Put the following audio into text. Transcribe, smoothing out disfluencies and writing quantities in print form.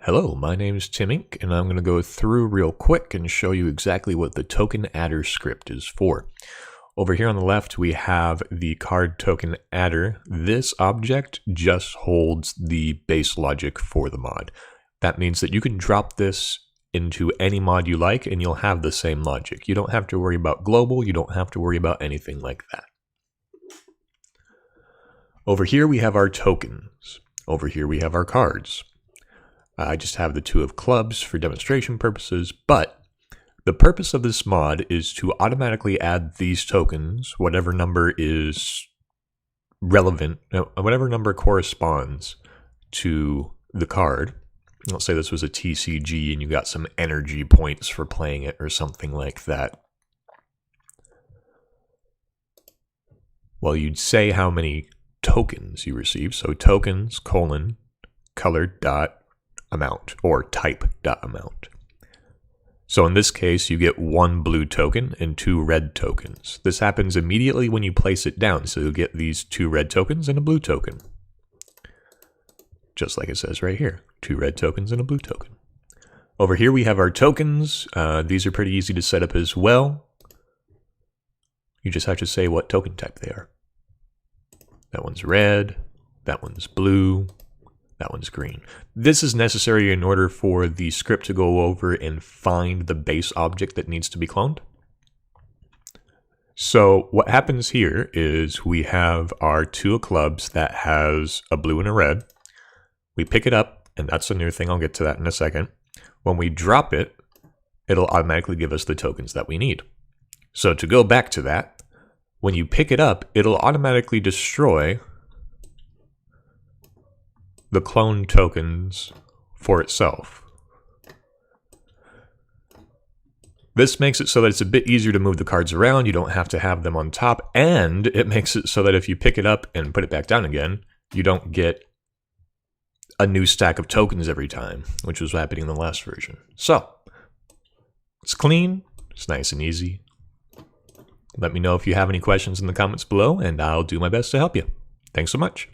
Hello, my name is Tim Inc., and I'm going to go through real quick and show you exactly what the token adder script is for. Over here on the left, we have the card token adder. This object just holds the base logic for the mod. That means that you can drop this into any mod you like, and you'll have the same logic. You don't have to worry about global, you don't have to worry about anything like that. Over here, we have our tokens. Over here, we have our cards. I just have the two of clubs for demonstration purposes, but the purpose of this mod is to automatically add these tokens, whatever number is relevant, whatever number corresponds to the card. Let's say this was a TCG and you got some energy points for playing it or something like that. Well, you'd say how many tokens you receive. So tokens, colored dot amount, or type dot amount. So in this case, you get one blue token and two red tokens. This happens immediately when you place it down, so you'll get these two red tokens and a blue token. Just like it says right here, two red tokens and a blue token. Over here we have our tokens. These are pretty easy to set up as well. You just have to say what token type they are. That one's red, that one's blue, that one's green. This is necessary in order for the script to go over and find the base object that needs to be cloned. So what happens here is we have our two of clubs that has a blue and a red. We pick it up, and that's a new thing. I'll get to that in a second. When we drop it, it'll automatically give us the tokens that we need. So to go back to that, when you pick it up, it'll automatically destroy the clone tokens for itself. This makes it so that it's a bit easier to move the cards around. You don't have to have them on top, and it makes it so that if you pick it up and put it back down again, you don't get a new stack of tokens every time, which was happening in the last version. So it's clean, it's nice and easy. Let me know if you have any questions in the comments below, and I'll do my best to help you. Thanks so much.